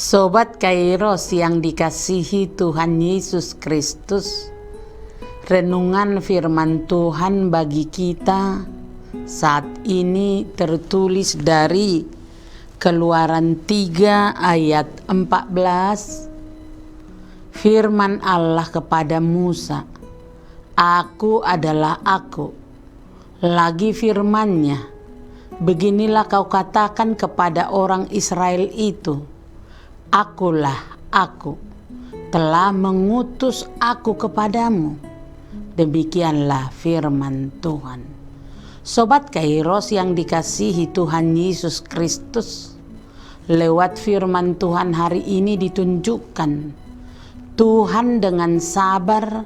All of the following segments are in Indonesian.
Sobat Kairos yang dikasihi Tuhan Yesus Kristus, renungan firman Tuhan bagi kita saat ini tertulis dari Keluaran 3 ayat 14. Firman Allah kepada Musa, "Aku adalah Aku." Lagi firman-Nya, "Beginilah kau katakan kepada orang Israel itu, Akulah Aku, telah mengutus Aku kepadamu." Demikianlah firman Tuhan. Sobat Kairos yang dikasihi Tuhan Yesus Kristus, lewat firman Tuhan hari ini ditunjukkan Tuhan dengan sabar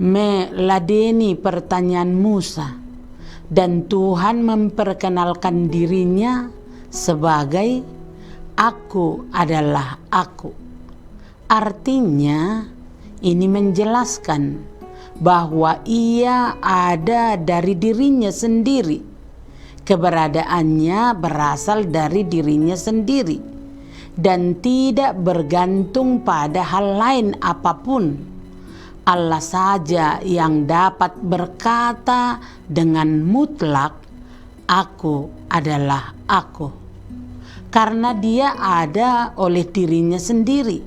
meladeni pertanyaan Musa, dan Tuhan memperkenalkan dirinya sebagai Aku adalah Aku. Artinya ini menjelaskan bahwa Ia ada dari dirinya sendiri. Keberadaannya berasal dari dirinya sendiri dan tidak bergantung pada hal lain apapun. Allah saja yang dapat berkata dengan mutlak, "Aku adalah Aku." Karena Dia ada oleh dirinya sendiri,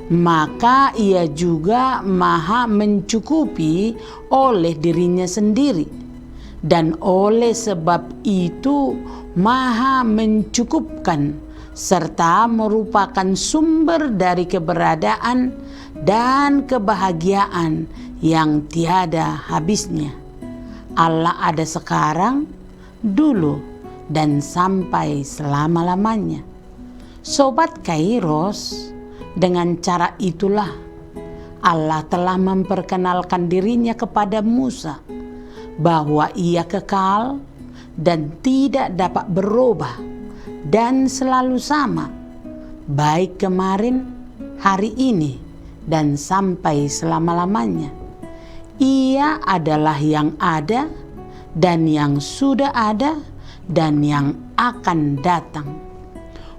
maka Ia juga maha mencukupi oleh dirinya sendiri, dan oleh sebab itu maha mencukupkan serta merupakan sumber dari keberadaan dan kebahagiaan yang tiada habisnya. Allah ada sekarang, dulu, dan sampai selama-lamanya. Sobat Kairos, dengan cara itulah Allah telah memperkenalkan dirinya kepada Musa bahwa Ia kekal dan tidak dapat berubah dan selalu sama, baik kemarin, hari ini, dan sampai selama-lamanya. Ia adalah yang ada dan yang sudah ada dan yang akan datang.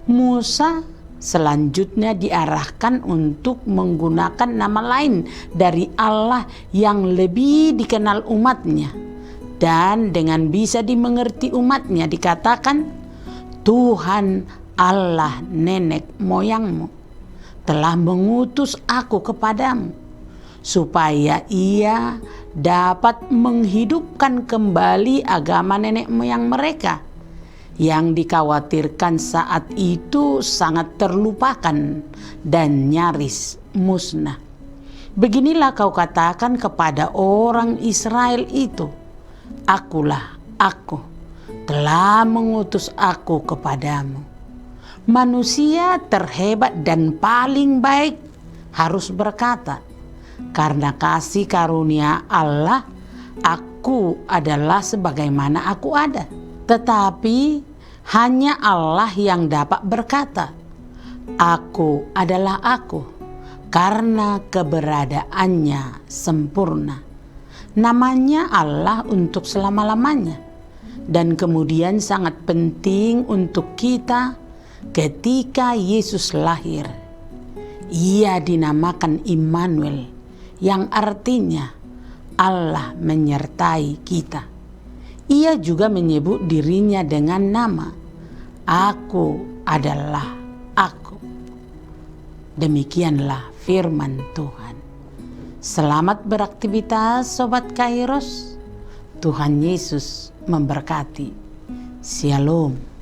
Musa selanjutnya diarahkan untuk menggunakan nama lain dari Allah yang lebih dikenal umatnya, dan dengan bisa dimengerti umatnya dikatakan, "Tuhan Allah nenek moyangmu telah mengutus Aku kepadamu, supaya Ia dapat menghidupkan kembali agama nenek moyang mereka yang dikhawatirkan saat itu sangat terlupakan dan nyaris musnah. Beginilah kau katakan kepada orang Israel itu, Akulah Aku, telah mengutus Aku kepadamu." Manusia terhebat dan paling baik harus berkata, "Karena kasih karunia Allah, Aku adalah sebagaimana Aku ada." Tetapi hanya Allah yang dapat berkata, "Aku adalah Aku," karena keberadaannya sempurna. Namanya Allah untuk selama-lamanya. Dan kemudian sangat penting untuk kita ketika Yesus lahir. Ia dinamakan Immanuel, yang artinya Allah menyertai kita. Ia juga menyebut dirinya dengan nama, "Aku adalah Aku." Demikianlah firman Tuhan. Selamat beraktivitas Sobat Kairos. Tuhan Yesus memberkati. Shalom.